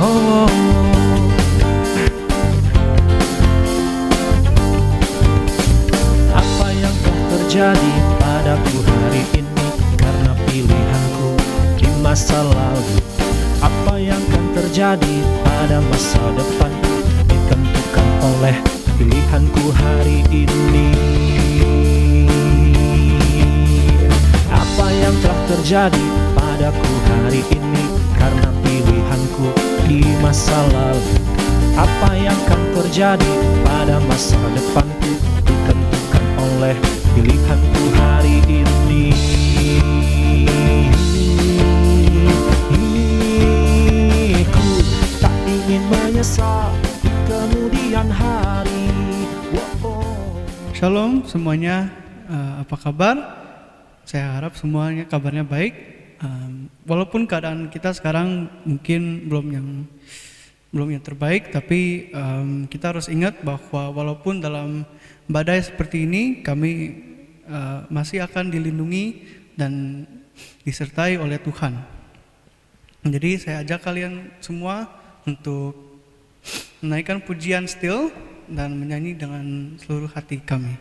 Oh, apa yang telah terjadi padaku hari ini karena pilihanku di masa lalu. Apa yang akan terjadi pada masa depan ditentukan oleh pilihanku hari ini. Apa yang telah terjadi padaku hari ini karena pilihanku di masa lalu. Apa yang akan terjadi pada masa depanku ditentukan oleh pilihanku hari ini. Ku tak ingin menyesal di kemudian hari. Shalom semuanya, apa kabar? Saya harap semuanya kabarnya baik. Walaupun keadaan kita sekarang mungkin belum yang terbaik, tapi kita harus ingat bahwa walaupun dalam badai seperti ini kami masih akan dilindungi dan disertai oleh Tuhan. Jadi saya ajak kalian semua untuk menaikkan pujian still dan menyanyi dengan seluruh hati kami.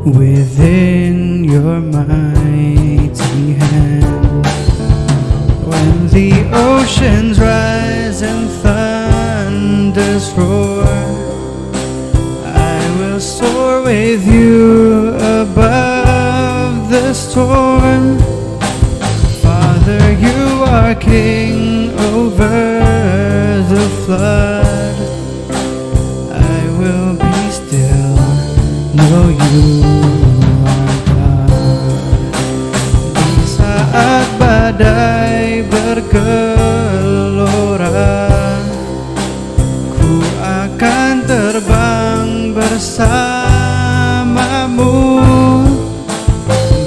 Within your mighty hand, when the oceans rise and thunders roar, I will soar with you above the storm. Father, you are king over the flood. I will be still, know you. Badai bergelora, ku akan terbang bersamamu.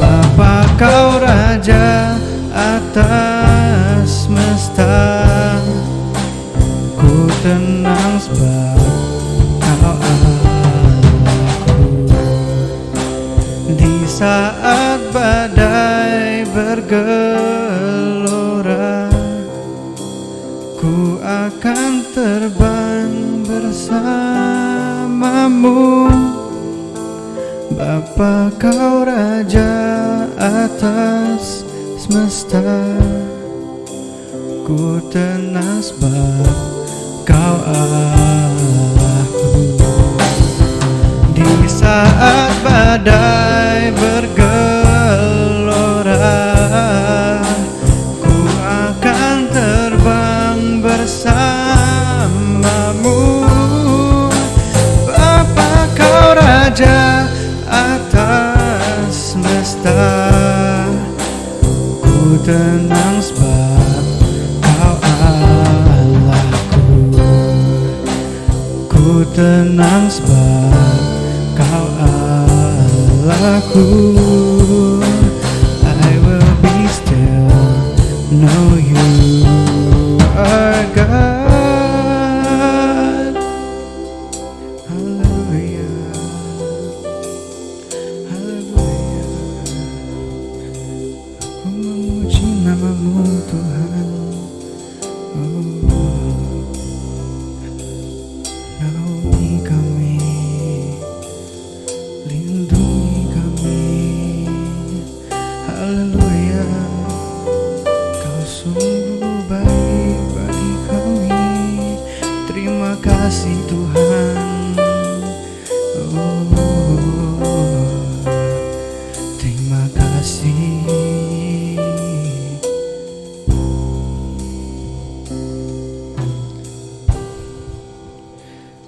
Bapa, kau raja atas semesta, ku tenang sebab kau Allahku. Di saat badai bergelora, ku akan terbang bersamamu. Bapa, kau raja atas semesta, ku tenang sebab kau Allahku. Di saat badai bergelora, ku akan terbang bersamamu. tenang sebab Kau Allahku. I will be still, know you are God. Hallelujah, hallelujah. Aku memuji namamu Tuhan. Naungi kami, lindungi kami. Haleluya, Kau sungguh baik bagi kami. Terima kasih Tuhan. Terima kasih.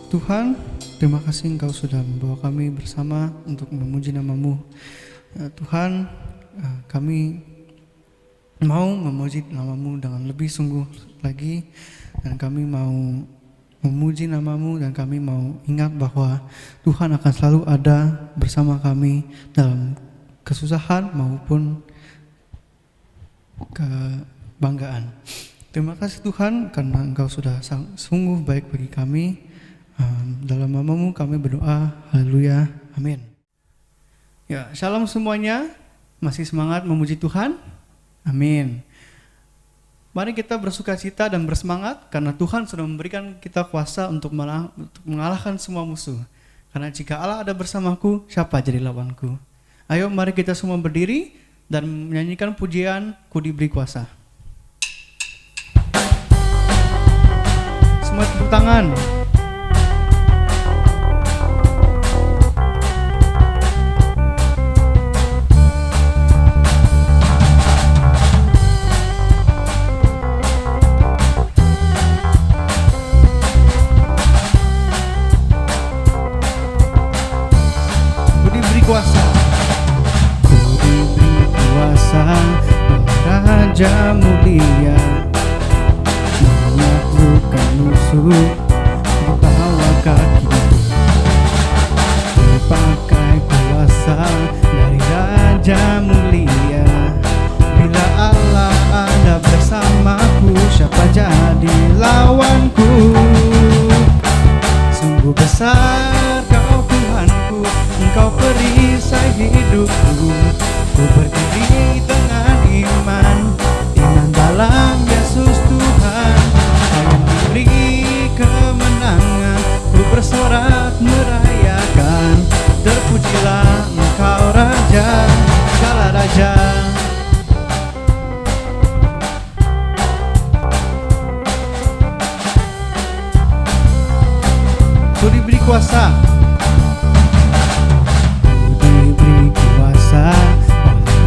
Tuhan, terima kasih Engkau sudah membawa kami bersama untuk memuji nama-Mu. Tuhan, kami mau memuji nama-Mu dengan lebih sungguh lagi, dan kami mau memuji nama-Mu, dan kami mau ingat bahwa Tuhan akan selalu ada bersama kami dalam kesusahan maupun kebanggaan. Terima kasih Tuhan karena Engkau sudah sungguh baik bagi kami. Dalam nama-Mu kami berdoa, haleluya, amin. Ya, shalom semuanya. Masih semangat memuji Tuhan? Amin. Mari kita bersukacita dan bersemangat karena Tuhan sudah memberikan kita kuasa untuk mengalahkan semua musuh. Karena jika Allah ada bersamaku, siapa jadi lawanku? Ayo mari kita semua berdiri dan menyanyikan pujian Ku Diberi Kuasa. Semua tepuk tangan. Kuasa, Ku diberi kuasa, Raja mulia, menaklukkan musuh di bawah kaki. Dipakai kuasa dari Raja mulia. Bila Allah ada bersamaku, siapa jadi lawanku? Sungguh besar Kau Tuhanku, Engkau perisai hidupku. Ku berdiri dengan iman dalam Yesus Tuhan. Kau yang diberi kemenangan, ku bersorak merayakan. Terpujilah Engkau Raja, segala Raja. Ku diberi kuasa,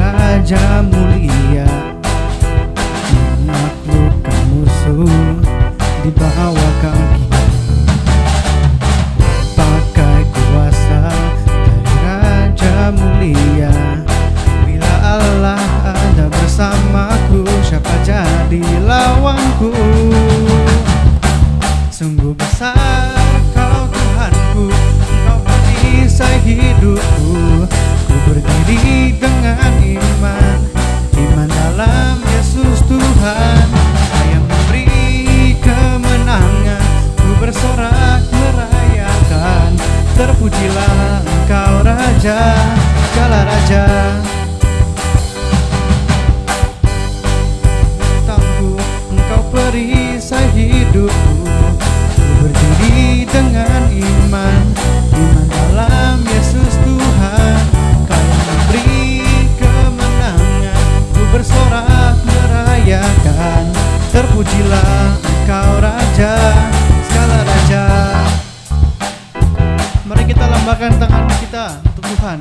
Raja mulia, menaklukkan musuh di bawah kaki. Pakai kuasa dari Raja mulia. Bila Allah ada bersamaku, siapa jadi lawanku? Sungguh besar Kau Tuhanku, Engkau perisai hidupku. Ku berdiri dengan iman dalam Yesus Tuhan. Kau yang memberi kemenangan, ku bersorak merayakan. Terpujilah Engkau Raja, segala Raja. Tahu Engkau perisai hidupku. Ku berdiri dengan iman dalam Yesus Tuhan. Beri kemenangan, ku bersorak merayakan. Terpujilah Engkau Raja, segala Raja. Mari kita lambaikan tangan kita untuk Tuhan.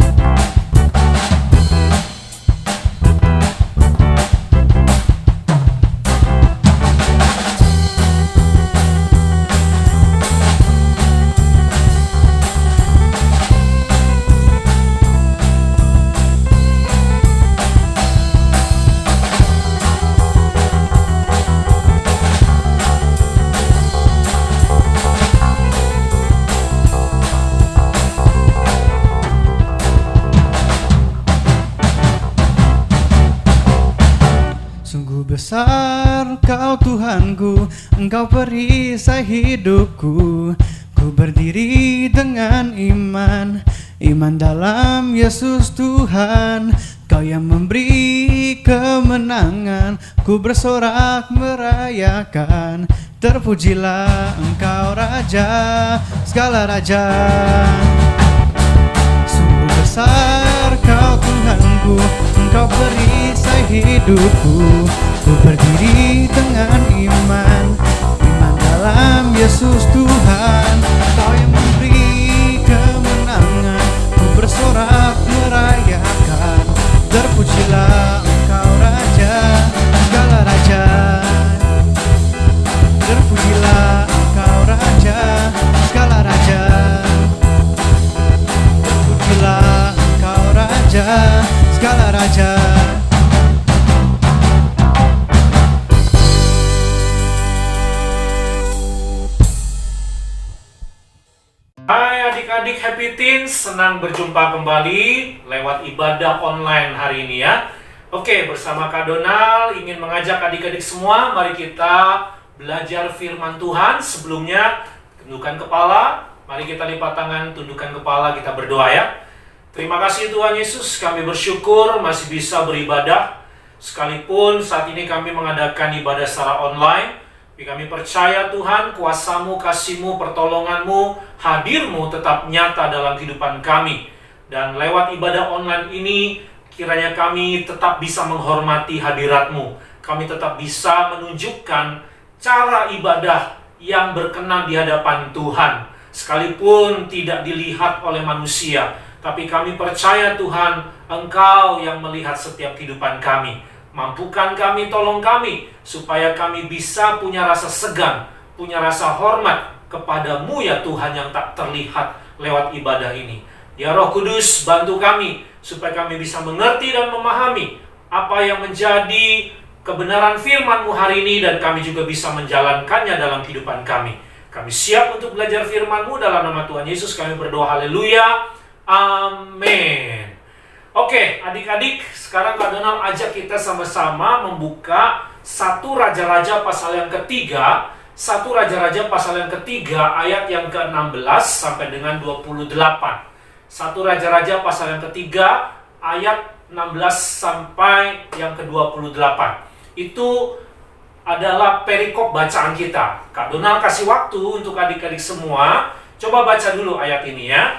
besar Kau Tuhanku, Engkau perisai hidupku. Ku berdiri dengan iman, iman dalam Yesus Tuhan. Kau yang memberi kemenangan, ku bersorak merayakan. Terpujilah Engkau Raja, segala raja. Sungguh besar Kau Tuhanku, Engkau perisai hidupku. Ku berdiri dengan iman, iman dalam Yesus Tuhan. Kau yang memberi kemenangan, ku bersorak merayakan. Terpujilah Engkau Raja, segala raja. Terpujilah Engkau Raja, segala raja. Terpujilah Engkau Raja, segala raja. Hai adik-adik Happy Teens, senang berjumpa kembali lewat ibadah online hari ini ya. Oke, bersama Kak Donald ingin mengajak adik-adik semua, mari kita belajar firman Tuhan. Sebelumnya, tundukkan kepala, mari kita lipat tangan, tundukkan kepala, kita berdoa ya. Terima kasih Tuhan Yesus, kami bersyukur masih bisa beribadah. Sekalipun saat ini kami mengadakan ibadah secara online, kami percaya Tuhan, kuasa-Mu, kasih-Mu, pertolongan-Mu, hadir-Mu tetap nyata dalam kehidupan kami. Dan lewat ibadah online ini, kiranya kami tetap bisa menghormati hadirat-Mu. Kami tetap bisa menunjukkan cara ibadah yang berkenan di hadapan Tuhan. Sekalipun tidak dilihat oleh manusia, tapi kami percaya Tuhan, Engkau yang melihat setiap kehidupan kami. Mampukan kami, tolong kami, supaya kami bisa punya rasa segan, punya rasa hormat kepada-Mu ya Tuhan yang tak terlihat lewat ibadah ini. Ya Roh Kudus, bantu kami, supaya kami bisa mengerti dan memahami apa yang menjadi kebenaran firman-Mu hari ini, dan kami juga bisa menjalankannya dalam kehidupan kami. Kami siap untuk belajar firman-Mu, dalam nama Tuhan Yesus kami berdoa, haleluya, amin. Oke, adik-adik, sekarang Kak Donald ajak kita sama-sama membuka 1 Raja-Raja pasal yang ketiga. 1 Raja-Raja pasal yang ketiga ayat yang ke-16 sampai dengan 28. 1 Raja-Raja pasal yang ketiga ayat 16 sampai yang ke-28. Itu adalah perikop bacaan kita. Kak Donald kasih waktu untuk adik-adik semua. Coba baca dulu ayat ini ya.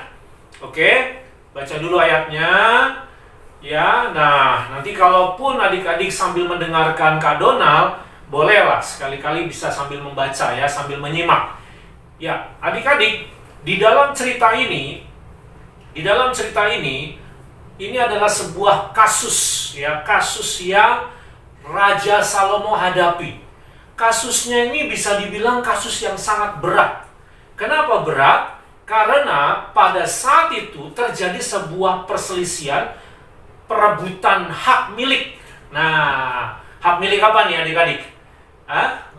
Oke. Baca dulu ayatnya. Ya, nah nanti kalaupun adik-adik sambil mendengarkan Kak Donald, bolehlah sekali-kali bisa sambil membaca ya, sambil menyimak. Ya, adik-adik, di dalam cerita ini ini adalah sebuah kasus ya, kasus yang Raja Salomo hadapi. Kasusnya ini bisa dibilang kasus yang sangat berat. Kenapa berat? Karena pada saat itu terjadi sebuah perselisihan, perebutan hak milik. Nah, hak milik apa nih adik-adik?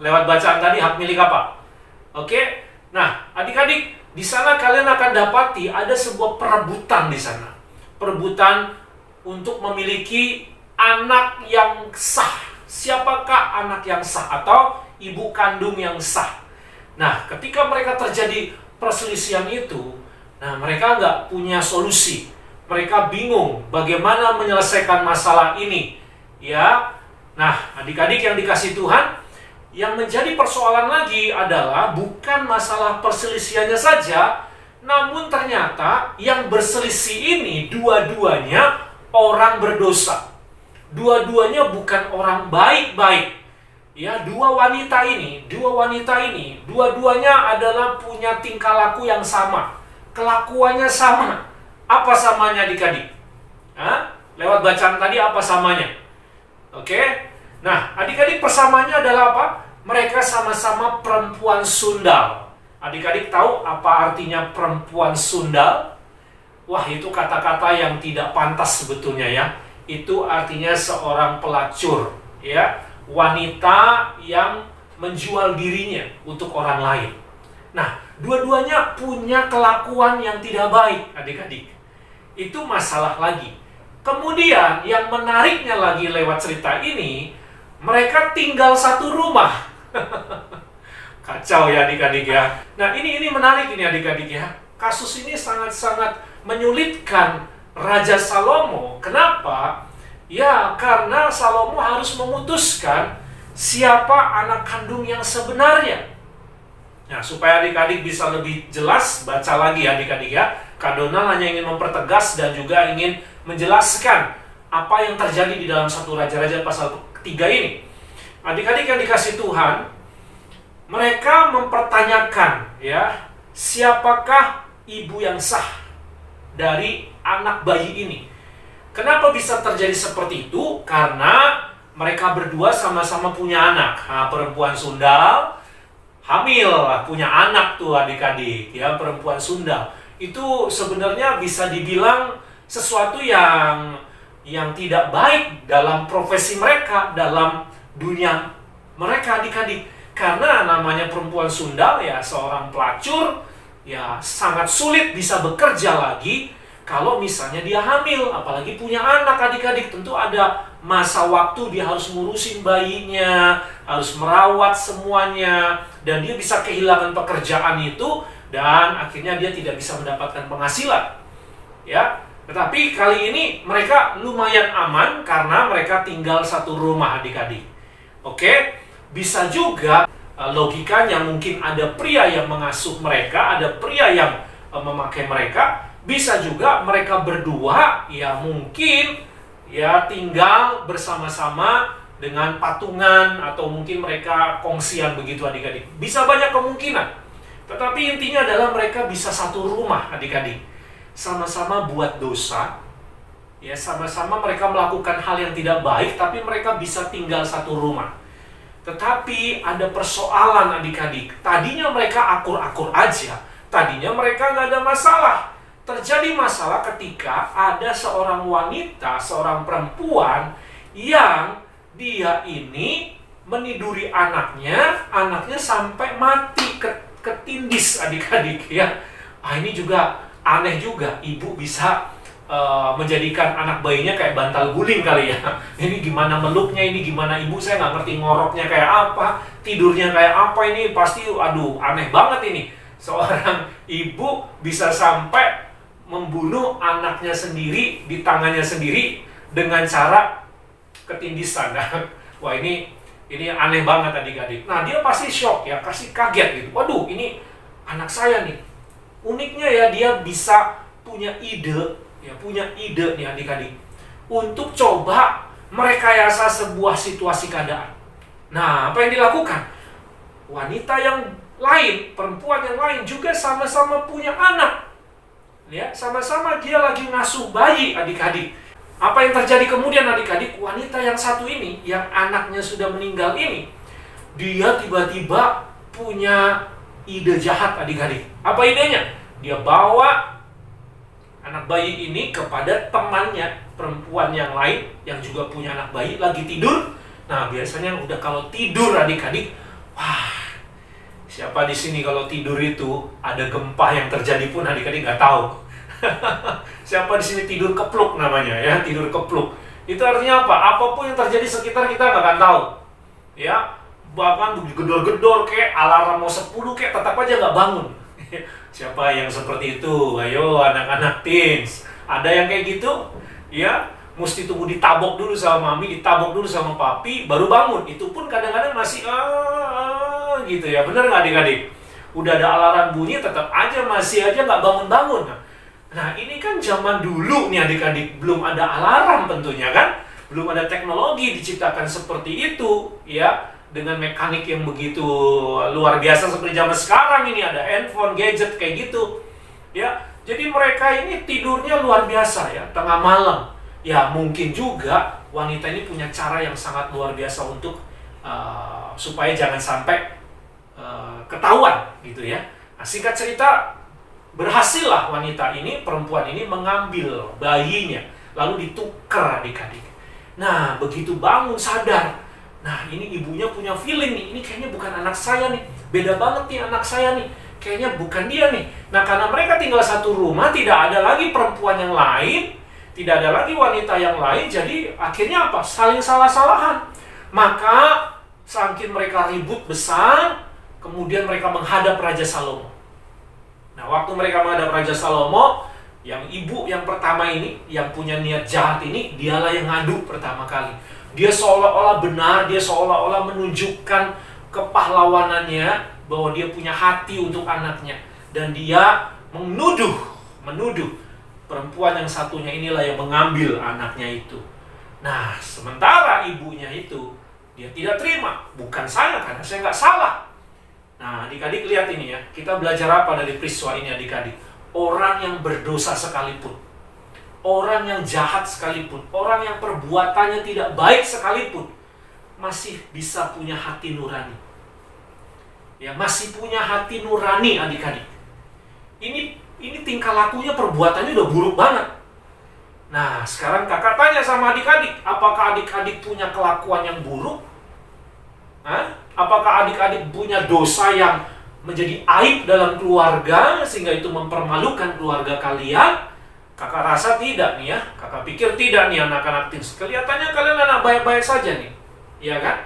Lewat bacaan tadi, hak milik apa? Oke. Nah, adik-adik, di sana kalian akan dapati ada sebuah perebutan di sana. Perebutan untuk memiliki anak yang sah. Siapakah anak yang sah atau ibu kandung yang sah? Nah, ketika mereka terjadi perselisihan itu, nah mereka nggak punya solusi. Mereka bingung bagaimana menyelesaikan masalah ini. Ya, nah adik-adik yang dikasih Tuhan, yang menjadi persoalan lagi adalah bukan masalah perselisihannya saja, namun ternyata yang berselisih ini dua-duanya orang berdosa. Dua-duanya bukan orang baik-baik. Ya, dua wanita ini, dua-duanya adalah punya tingkah laku yang sama. Kelakuannya sama. Apa samanya adik-adik? Lewat bacaan tadi apa samanya? Oke. Nah, adik-adik persamaannya adalah apa? Mereka sama-sama perempuan sundal. Adik-adik tahu apa artinya perempuan sundal? Wah, itu kata-kata yang tidak pantas sebetulnya ya. Itu artinya seorang pelacur, ya. Wanita yang menjual dirinya untuk orang lain. Nah, dua-duanya punya kelakuan yang tidak baik, adik-adik. Itu masalah lagi. Kemudian yang menariknya lagi lewat cerita ini, mereka tinggal satu rumah. Kacau ya adik-adik ya. Nah ini menarik ini adik-adik ya. Kasus ini sangat-sangat menyulitkan Raja Salomo. Kenapa? Ya karena Salomo harus memutuskan siapa anak kandung yang sebenarnya. Nah, supaya adik-adik bisa lebih jelas, baca lagi adik-adik ya. Kak Donald hanya ingin mempertegas dan juga ingin menjelaskan apa yang terjadi di dalam 1 Raja-Raja pasal 3 ini. Adik-adik yang dikasih Tuhan, mereka mempertanyakan ya, siapakah ibu yang sah dari anak bayi ini? Kenapa bisa terjadi seperti itu? Karena mereka berdua sama-sama punya anak. Nah, perempuan Sundal hamil, punya anak tuh adik-adik ya, perempuan Sundal. Itu sebenarnya bisa dibilang sesuatu yang tidak baik dalam profesi mereka, dalam dunia mereka adik-adik. Karena namanya perempuan Sundal ya, seorang pelacur ya, sangat sulit bisa bekerja lagi kalau misalnya dia hamil, apalagi punya anak adik-adik. Tentu ada masa waktu dia harus ngurusin bayinya, harus merawat semuanya, dan dia bisa kehilangan pekerjaan itu, dan akhirnya dia tidak bisa mendapatkan penghasilan ya. Tetapi kali ini mereka lumayan aman karena mereka tinggal satu rumah adik-adik. Oke, bisa juga logikanya mungkin ada pria yang mengasuh mereka, ada pria yang memakai mereka. Bisa juga mereka berdua ya mungkin ya tinggal bersama-sama dengan patungan, atau mungkin mereka kongsian begitu adik-adik. Bisa banyak kemungkinan. Tetapi intinya adalah mereka bisa satu rumah adik-adik. Sama-sama buat dosa. Ya, sama-sama mereka melakukan hal yang tidak baik, tapi mereka bisa tinggal satu rumah. Tetapi ada persoalan adik-adik. Tadinya mereka akur-akur aja. Tadinya mereka nggak ada masalah. Terjadi masalah ketika ada seorang wanita, seorang perempuan yang dia ini meniduri anaknya sampai mati, ketindis adik-adik ya. Ini juga aneh juga, ibu bisa menjadikan anak bayinya kayak bantal guling kali ya. Ini gimana meluknya, ini gimana ibu, saya nggak ngerti ngoroknya kayak apa, tidurnya kayak apa, ini pasti aduh aneh banget ini. Seorang ibu bisa sampai membunuh anaknya sendiri di tangannya sendiri dengan cara ketindisan. Wah ini aneh banget adik-adik. Nah dia pasti shock ya, kasih kaget gitu. Waduh ini anak saya nih. Uniknya ya, dia bisa punya ide nih adik-adik, untuk coba merekayasa sebuah situasi keadaan. Nah apa yang dilakukan? Wanita yang lain, perempuan yang lain juga sama-sama punya anak. Ya, sama-sama dia lagi ngasuh bayi adik-adik. Apa yang terjadi kemudian adik-adik? Wanita yang satu ini, yang anaknya sudah meninggal ini, dia tiba-tiba punya ide jahat adik-adik. Apa idenya? Dia bawa anak bayi ini kepada temannya, perempuan yang lain yang juga punya anak bayi, lagi tidur. Nah biasanya udah kalau tidur adik-adik, wah siapa di sini kalau tidur itu ada gempa yang terjadi pun adik-adik nggak tahu. Siapa di sini tidur kepluk namanya ya, tidur kepluk. Itu artinya apa? Apapun yang terjadi sekitar kita nggak akan tahu. Ya, bahkan gedor-gedor kayak alarm mau 10 kayak tetap aja nggak bangun. Siapa yang seperti itu? Ayo anak-anak teens. Ada yang kayak gitu? Ya, mesti tunggu ditabok dulu sama mami, ditabok dulu sama papi, baru bangun. Itu pun kadang-kadang masih gitu ya. Bener nggak adik-adik? Udah ada alarm bunyi, tetap aja masih aja nggak bangun-bangun. Nah ini kan zaman dulu nih adik-adik, belum ada alarm tentunya kan, belum ada teknologi diciptakan seperti itu ya, dengan mekanik yang begitu luar biasa seperti zaman sekarang ini, ada handphone, gadget kayak gitu ya. Jadi mereka ini tidurnya luar biasa ya, tengah malam ya. Mungkin juga wanita ini punya cara yang sangat luar biasa untuk supaya jangan sampai ketahuan gitu ya. Nah, singkat cerita, berhasillah wanita ini, perempuan ini mengambil bayinya, lalu ditukar adik-adik. Nah, begitu bangun sadar, nah ini ibunya punya feeling nih, ini kayaknya bukan anak saya nih, beda banget nih anak saya nih, kayaknya bukan dia nih. Nah, karena mereka tinggal satu rumah, tidak ada lagi perempuan yang lain, tidak ada lagi wanita yang lain, jadi akhirnya apa? Saling salah-salahan. Maka saking mereka ribut besar, kemudian mereka menghadap Raja Salomo. Nah, waktu mereka menghadap Raja Salomo, yang ibu yang pertama ini, yang punya niat jahat ini, dialah yang ngadu pertama kali. Dia seolah-olah benar, dia seolah-olah menunjukkan kepahlawanannya, bahwa dia punya hati untuk anaknya. Dan dia menuduh perempuan yang satunya inilah yang mengambil anaknya itu. Nah, sementara ibunya itu, dia tidak terima. Bukan saya, karena saya nggak salah. Nah, adik-adik lihat ini ya. Kita belajar apa dari peristiwa ini adik-adik? Orang yang berdosa sekalipun, orang yang jahat sekalipun, orang yang perbuatannya tidak baik sekalipun, masih bisa punya hati nurani. Ya, masih punya hati nurani adik-adik. Ini tingkah lakunya, perbuatannya udah buruk banget. Nah, sekarang kakak tanya sama adik-adik, apakah adik-adik punya kelakuan yang buruk? Apakah adik-adik punya dosa yang menjadi aib dalam keluarga sehingga itu mempermalukan keluarga kalian? Kakak rasa tidak nih ya. Kakak pikir tidak nih anak-anak teens. Kelihatannya kalian anak baik-baik saja nih. Iya kan?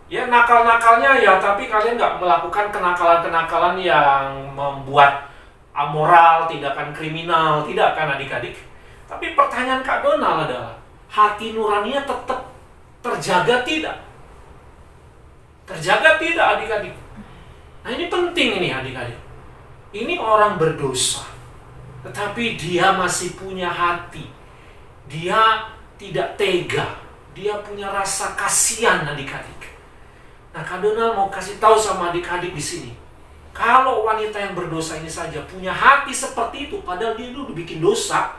Ya nakal-nakalnya ya, tapi kalian nggak melakukan kenakalan-kenakalan yang membuat amoral, tindakan kriminal. Tidak kan adik-adik? Tapi pertanyaan Kak Donald adalah, hati nuraninya tetap terjaga tidak? Terjaga tidak adik-adik? Nah, ini penting ini adik-adik. Ini orang berdosa, tetapi dia masih punya hati. Dia tidak tega. Dia punya rasa kasihan adik-adik. Nah, Kak Donald mau kasih tahu sama adik-adik di sini. Kalau wanita yang berdosa ini saja punya hati seperti itu, padahal dia dulu bikin dosa,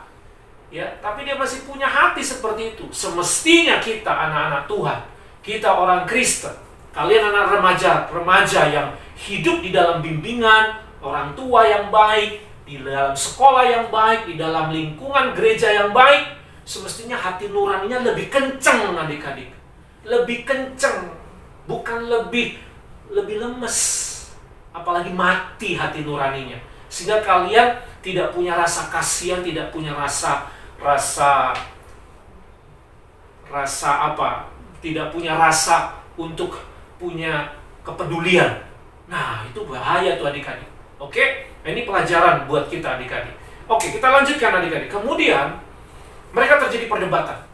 ya, tapi dia masih punya hati seperti itu. Semestinya kita anak-anak Tuhan, kita orang Kristen, kalian anak remaja yang hidup di dalam bimbingan orang tua yang baik, di dalam sekolah yang baik, di dalam lingkungan gereja yang baik, semestinya hati nuraninya lebih kenceng adik-adik. Lebih kenceng, bukan lebih lemes. Apalagi mati hati nuraninya. Sehingga kalian tidak punya rasa kasihan, tidak punya rasa apa? Tidak punya rasa untuk punya kepedulian. Nah, itu bahaya tuh adik-adik. Oke? Nah, ini pelajaran buat kita adik-adik. Oke, kita lanjutkan adik-adik. Kemudian mereka terjadi perdebatan.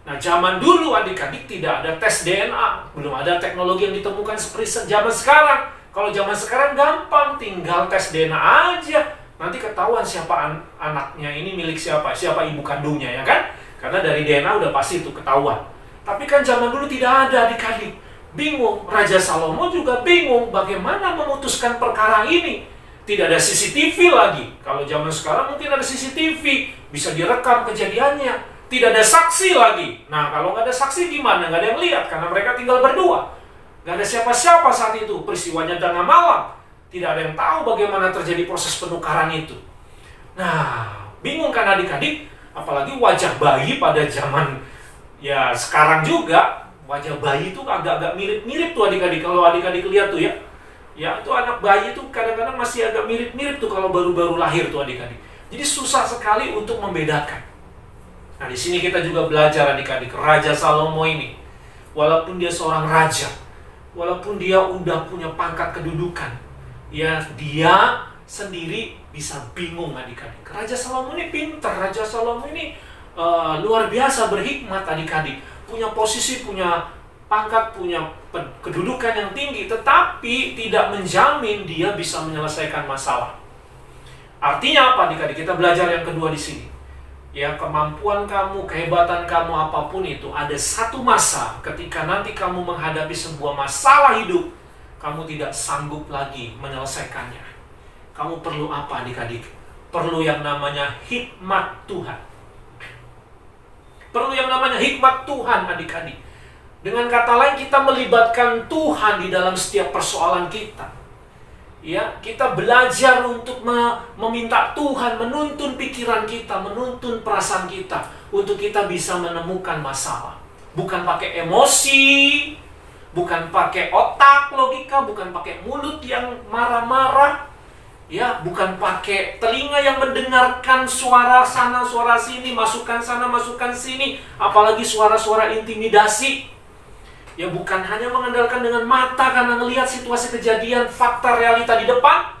Nah, zaman dulu adik-adik tidak ada tes DNA, belum ada teknologi yang ditemukan seperti zaman sekarang. Kalau zaman sekarang gampang, tinggal tes DNA aja. Nanti ketahuan siapa anaknya ini milik siapa ibu kandungnya, ya kan? Karena dari DNA udah pasti itu ketahuan. Tapi kan zaman dulu tidak ada adik-adik. Bingung, Raja Salomo juga bingung bagaimana memutuskan perkara ini. Tidak ada CCTV lagi. Kalau zaman sekarang mungkin ada CCTV, bisa direkam kejadiannya. Tidak ada saksi lagi. Nah, kalau nggak ada saksi gimana? Nggak ada yang lihat, karena mereka tinggal berdua. Nggak ada siapa-siapa saat itu. Peristiwanya tengah malam. Tidak ada yang tahu bagaimana terjadi proses penukaran itu. Nah, bingung kan adik-adik? Apalagi wajah bayi pada zaman ya sekarang juga. Wajah bayi itu agak-agak mirip-mirip tuh adik-adik. Kalau adik-adik lihat tuh ya. Ya, itu anak bayi tuh kadang-kadang masih agak mirip-mirip tuh kalau baru-baru lahir tuh adik-adik. Jadi susah sekali untuk membedakan. Nah, di sini kita juga belajar adik-adik. Raja Salomo ini, walaupun dia seorang raja, walaupun dia udah punya pangkat kedudukan, ya dia sendiri bisa bingung adik-adik. Raja Salomo ini pintar. Raja Salomo ini luar biasa berhikmat adik-adik. Punya posisi, punya pangkat, punya kedudukan yang tinggi, tetapi tidak menjamin dia bisa menyelesaikan masalah. Artinya apa adik-adik? Kita belajar yang kedua di sini. Ya, kemampuan kamu, kehebatan kamu apapun itu, ada satu masa ketika nanti kamu menghadapi sebuah masalah hidup, kamu tidak sanggup lagi menyelesaikannya. Kamu perlu apa adik-adik? Perlu yang namanya hikmat Tuhan. Perlu yang namanya hikmat Tuhan adik-adik. Dengan kata lain, kita melibatkan Tuhan di dalam setiap persoalan kita. Ya, kita belajar untuk meminta Tuhan menuntun pikiran kita, menuntun perasaan kita untuk kita bisa menemukan masalah. Bukan pakai emosi, bukan pakai otak logika, bukan pakai mulut yang marah-marah, ya, bukan pakai telinga yang mendengarkan suara sana, suara sini, masukan sana, masukan sini, apalagi suara-suara intimidasi. Ya bukan hanya mengandalkan dengan mata karena melihat situasi kejadian, fakta realita di depan,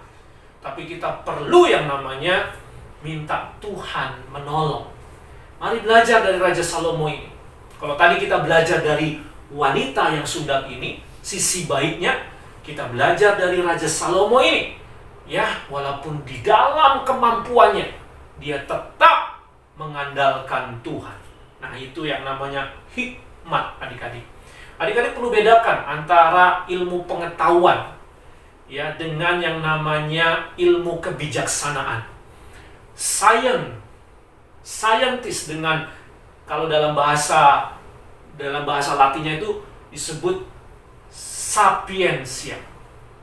tapi kita perlu yang namanya minta Tuhan menolong. Mari belajar dari Raja Salomo ini. Kalau tadi kita belajar dari wanita yang sundal ini, sisi baiknya, kita belajar dari Raja Salomo ini. Ya, walaupun di dalam kemampuannya, dia tetap mengandalkan Tuhan. Nah, itu yang namanya hikmat, adik-adik. Adik-adik perlu bedakan antara ilmu pengetahuan ya dengan yang namanya ilmu kebijaksanaan. Scientist dengan, kalau dalam bahasa Latinnya itu disebut sapiensia.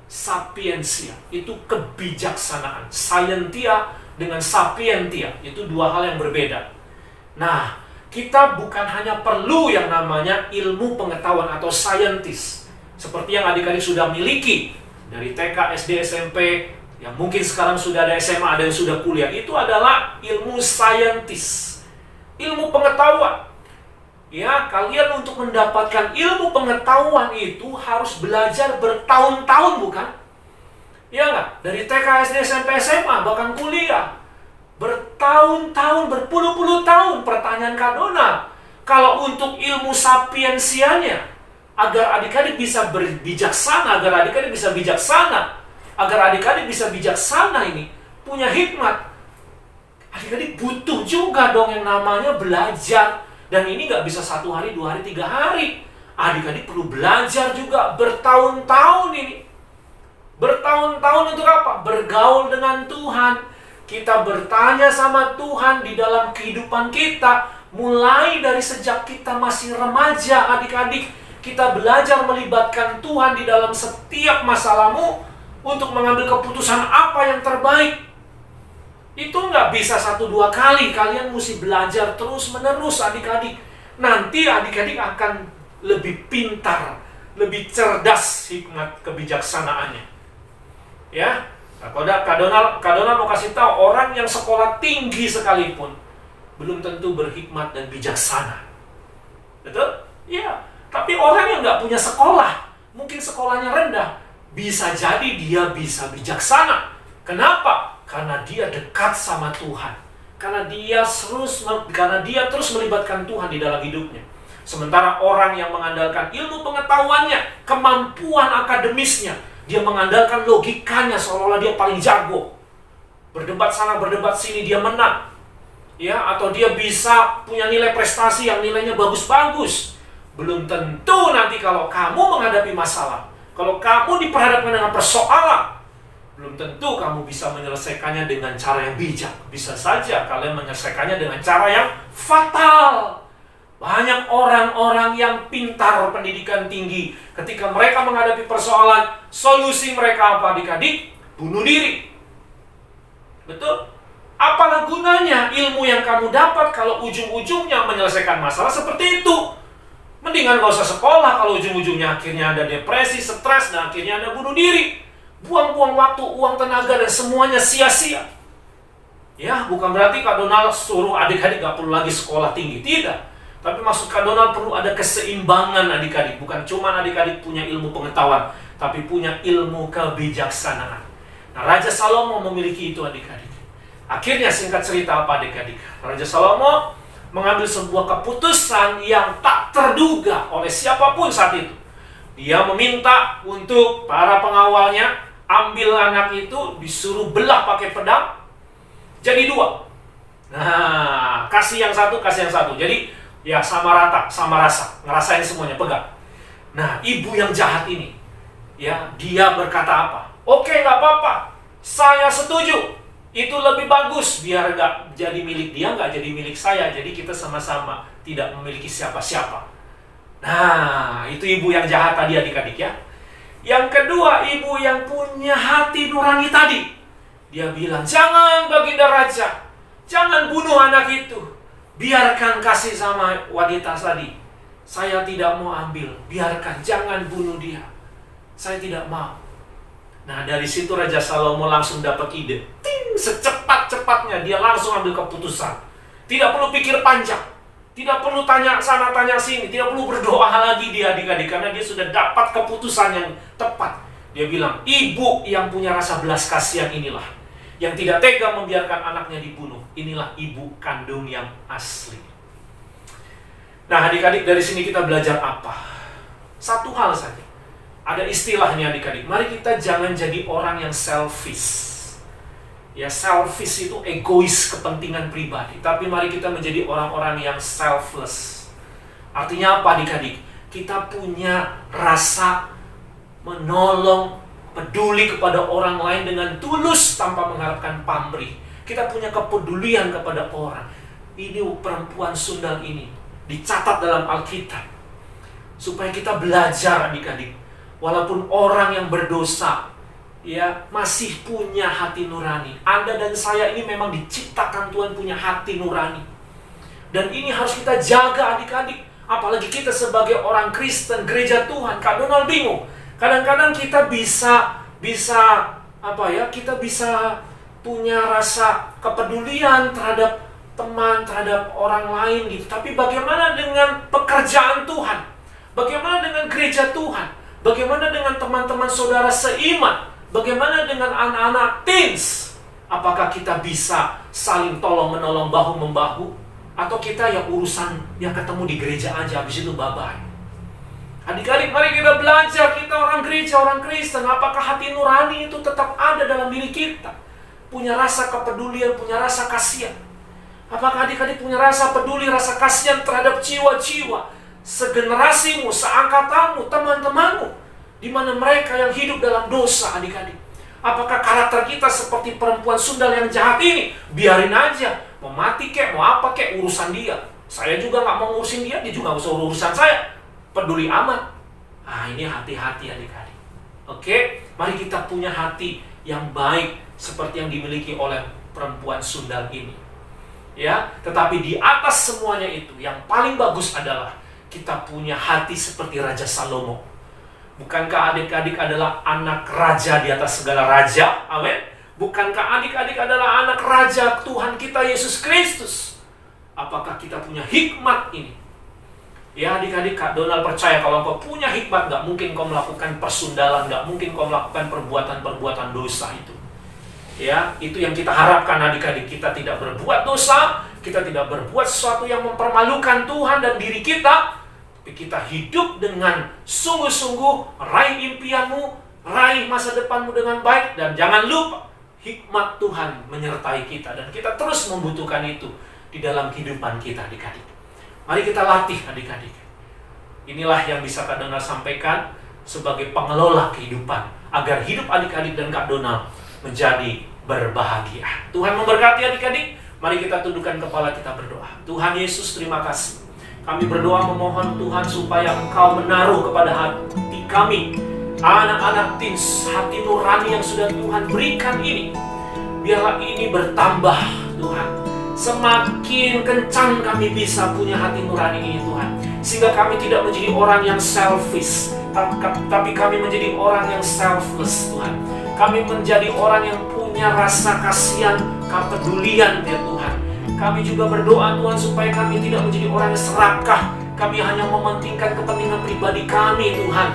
Sapiensia itu kebijaksanaan. Scientia dengan sapientia itu dua hal yang berbeda. Nah, kita bukan hanya perlu yang namanya ilmu pengetahuan atau scientist seperti yang adik-adik sudah miliki dari TK, SD, SMP, yang mungkin sekarang sudah ada SMA, ada yang sudah kuliah. Itu adalah ilmu scientist, ilmu pengetahuan. Ya, kalian untuk mendapatkan ilmu pengetahuan itu harus belajar bertahun-tahun, bukan? Ya nggak? Dari TK, SD, SMP, SMA, bahkan kuliah. Bertahun-tahun, berpuluh-puluh tahun. Pertanyaan Kak Donald, kalau untuk ilmu sapiensianya, agar adik-adik bisa berbijaksana, agar adik-adik bisa bijaksana ini, punya hikmat, adik-adik butuh juga dong yang namanya belajar. Dan ini nggak bisa 1 hari, 2 hari, 3 hari. Adik-adik perlu belajar juga bertahun-tahun ini. Bertahun-tahun untuk apa? Bergaul dengan Tuhan. Kita bertanya sama Tuhan di dalam kehidupan kita. Mulai dari sejak kita masih remaja, adik-adik, kita belajar melibatkan Tuhan di dalam setiap masalahmu untuk mengambil keputusan apa yang terbaik. Itu nggak bisa 1-2 kali. Kalian mesti belajar terus-menerus, adik-adik. Nanti adik-adik akan lebih pintar, lebih cerdas hikmat kebijaksanaannya. Ya, nah, Kak Donald mau kasih tahu, orang yang sekolah tinggi sekalipun belum tentu berhikmat dan bijaksana. Betul? Iya. Tapi orang yang nggak punya sekolah, mungkin sekolahnya rendah, bisa jadi dia bisa bijaksana. Kenapa? Karena dia dekat sama Tuhan. Karena dia terus melibatkan Tuhan di dalam hidupnya. Sementara orang yang mengandalkan ilmu pengetahuannya, kemampuan akademisnya, dia mengandalkan logikanya seolah-olah dia paling jago. Berdebat sana, berdebat sini, dia menang. Ya, atau dia bisa punya nilai prestasi yang nilainya bagus-bagus. Belum tentu nanti kalau kamu menghadapi masalah, kalau kamu diperhadapkan dengan persoalan, belum tentu kamu bisa menyelesaikannya dengan cara yang bijak. Bisa saja kalian menyelesaikannya dengan cara yang fatal. Banyak orang-orang yang pintar, pendidikan tinggi, ketika mereka menghadapi persoalan, solusi mereka apa, adik-adik? Bunuh diri. Betul? Apalah gunanya ilmu yang kamu dapat kalau ujung-ujungnya menyelesaikan masalah seperti itu? Mendingan gak usah sekolah kalau ujung-ujungnya akhirnya ada depresi, stres, dan akhirnya ada bunuh diri. Buang-buang waktu, uang, tenaga, dan semuanya sia-sia. Ya, bukan berarti Kak Donald suruh adik-adik gak perlu lagi sekolah tinggi. Tidak. Tapi maksud Kak Donald perlu ada keseimbangan adik-adik. Bukan cuma adik-adik punya ilmu pengetahuan, tapi punya ilmu kebijaksanaan. Nah, Raja Salomo memiliki itu, adik-adik. Akhirnya singkat cerita apa, adik-adik? Raja Salomo mengambil sebuah keputusan yang tak terduga oleh siapapun saat itu. Dia meminta untuk para pengawalnya ambil anak itu, disuruh belah pakai pedang, jadi 2. Nah, kasih yang satu, kasih yang satu. Jadi, ya sama rata, sama rasa, ngerasain semuanya, pegang. Nah, ibu yang jahat ini, ya, dia berkata apa? Oke, nggak apa-apa, saya setuju. Itu lebih bagus, biar nggak jadi milik dia, nggak jadi milik saya. Jadi kita sama-sama tidak memiliki siapa-siapa. Nah, itu ibu yang jahat tadi, adik-adik ya. Yang kedua, ibu yang punya hati nurani tadi. Dia bilang, jangan Baginda Raja, jangan bunuh anak itu. Biarkan kasih sama wanita tadi. Saya tidak mau ambil, biarkan, jangan bunuh dia. Saya tidak mau. Nah, dari situ Raja Salomo langsung dapat ide. Ting, secepat-cepatnya dia langsung ambil keputusan. Tidak perlu pikir panjang. Tidak perlu tanya sana, tanya sini. Tidak perlu berdoa lagi dia adik-adik, karena dia sudah dapat keputusan yang tepat. Dia bilang, ibu yang punya rasa belas kasihan inilah, yang tidak tega membiarkan anaknya dibunuh. Inilah ibu kandung yang asli. Nah adik-adik, dari sini kita belajar apa? Satu hal saja. Ada istilahnya adik-adik. Mari kita jangan jadi orang yang selfish. Ya, selfish itu egois, kepentingan pribadi. Tapi mari kita menjadi orang-orang yang selfless. Artinya apa adik-adik? Kita punya rasa menolong, peduli kepada orang lain dengan tulus tanpa mengharapkan pamrih. Kita punya kepedulian kepada orang. Ini perempuan sundal ini dicatat dalam Alkitab supaya kita belajar adik-adik. Walaupun orang yang berdosa ya masih punya hati nurani. Anda dan saya ini memang diciptakan Tuhan punya hati nurani. Dan ini harus kita jaga adik-adik. Apalagi kita sebagai orang Kristen, gereja Tuhan. Kak Donald bingung. Kadang-kadang kita bisa kita bisa punya rasa kepedulian terhadap teman, terhadap orang lain gitu. Tapi bagaimana dengan pekerjaan Tuhan? Bagaimana dengan gereja Tuhan? Bagaimana dengan teman-teman saudara seiman? Bagaimana dengan anak-anak teens? Apakah kita bisa saling tolong-menolong, bahu-membahu? Atau kita yang urusan yang ketemu di gereja aja, habis itu bye-bye? Adik-adik, mari kita belajar. Kita orang gereja, orang Kristen. Apakah hati nurani itu tetap ada dalam diri kita? Punya rasa kepedulian, punya rasa kasihan. Apakah adik-adik punya rasa peduli, rasa kasihan terhadap jiwa-jiwa segenerasimu, seangkatanmu, teman-temanmu, di mana mereka yang hidup dalam dosa adik-adik? Apakah karakter kita seperti perempuan sundal yang jahat ini? Biarin aja, mau mati kek, mau apa kek, urusan dia. Saya juga nggak mau ngurusin dia, dia juga nggak usah urusan saya. Peduli amat. Ini hati-hati adik-adik. Oke, mari kita punya hati yang baik seperti yang dimiliki oleh perempuan sundal ini. Ya, tetapi di atas semuanya itu, yang paling bagus adalah kita punya hati seperti Raja Salomo. Bukankah adik-adik adalah anak raja di atas segala raja? Amin. Bukankah adik-adik adalah anak raja Tuhan kita Yesus Kristus? Apakah kita punya hikmat ini? Ya adik-adik, Kak Donald percaya kalau kau punya hikmat, gak mungkin kau melakukan persundalan, gak mungkin kau melakukan perbuatan-perbuatan dosa itu. Ya, itu yang kita harapkan adik-adik. Kita tidak berbuat dosa, kita tidak berbuat sesuatu yang mempermalukan Tuhan dan diri kita, tapi kita hidup dengan sungguh-sungguh, raih impianmu, raih masa depanmu dengan baik, dan jangan lupa hikmat Tuhan menyertai kita, dan kita terus membutuhkan itu di dalam kehidupan kita adik-adik. Mari kita latih adik-adik. Inilah yang bisa Kak Donald sampaikan sebagai pengelola kehidupan, agar hidup adik-adik dan Kak Donald menjadi berbahagia. Tuhan memberkati adik-adik. Mari kita tundukkan kepala, kita berdoa. Tuhan Yesus, terima kasih. Kami berdoa memohon Tuhan supaya Engkau menaruh kepada hati kami, anak-anak teens, hati nurani yang sudah Tuhan berikan ini. Biarlah ini bertambah Tuhan. Semakin kencang kami bisa punya hati nurani ini Tuhan, sehingga kami tidak menjadi orang yang selfish, tapi kami menjadi orang yang selfless Tuhan. Kami menjadi orang yang punya rasa kasihan, kepedulian ya Tuhan. Kami juga berdoa Tuhan supaya kami tidak menjadi orang yang serakah. Kami hanya mementingkan kepentingan pribadi kami Tuhan,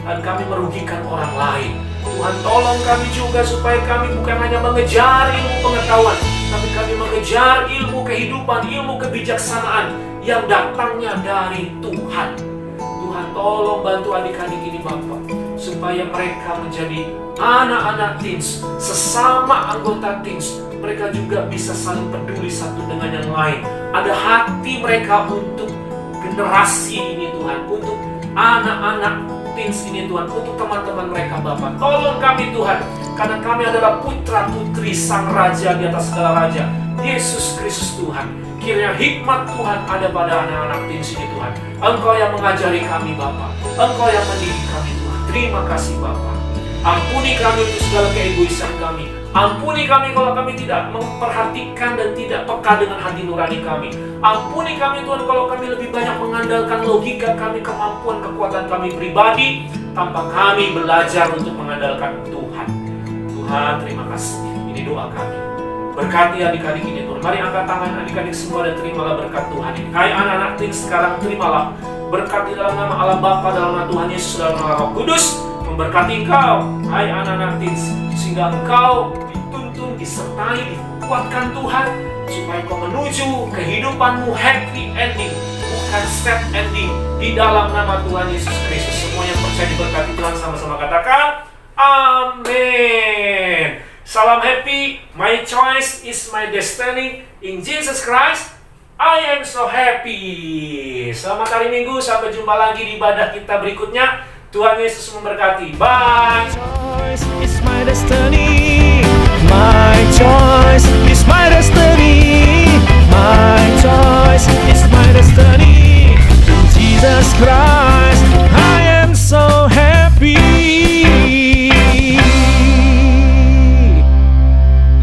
dan kami merugikan orang lain. Tuhan tolong kami juga supaya kami bukan hanya mengejar ilmu pengetahuan, tapi kami mengejar ilmu kehidupan, ilmu kebijaksanaan yang datangnya dari Tuhan. Tuhan tolong bantu adik-adik ini Bapak, supaya mereka menjadi anak-anak teens, sesama anggota teens. Mereka juga bisa saling peduli satu dengan yang lain. Ada hati mereka untuk generasi ini Tuhan, untuk anak-anak teens ini Tuhan, untuk teman-teman mereka Bapak. Tolong kami Tuhan, karena kami adalah putra-putri Sang Raja di atas segala raja, Yesus Kristus Tuhan. Kiranya hikmat Tuhan ada pada anak-anak teens ini Tuhan. Engkau yang mengajari kami Bapak, Engkau yang mendidik kami Tuhan. Terima kasih Bapak. Ampuni kami untuk segala keegoisan kami. Ampuni kami kalau kami tidak memperhatikan dan tidak peka dengan hati nurani kami. Ampuni kami Tuhan kalau kami lebih banyak mengandalkan logika kami, kemampuan, kekuatan kami pribadi, tanpa kami belajar untuk mengandalkan Tuhan. Tuhan terima kasih. Ini doa kami. Berkati adik-adik ini Tuhan. Mari angkat tangan adik-adik semua dan terimalah berkat Tuhan ini. Hai anak-anak teens, sekarang terimalah berkat di dalam nama Allah Bapa, dalam nama Tuhan Yesus, dalam nama Roh Kudus memberkati engkau. Hai anak-anak teens, sehingga engkau dituntun, disertai, dikuatkan Tuhan, supaya kau menuju kehidupanmu happy ending, bukan sad ending, di dalam nama Tuhan Yesus Kristus. Semua yang percaya diberkati Tuhan sama-sama katakan amin. Salam happy. My choice is my destiny. In Jesus Christ, I am so happy. Selamat hari Minggu. Sampai jumpa lagi di ibadah kita berikutnya. Tuhan Yesus memberkati. Bye. My choice is my destiny. My choice is my destiny. My choice is my destiny. In Jesus Christ.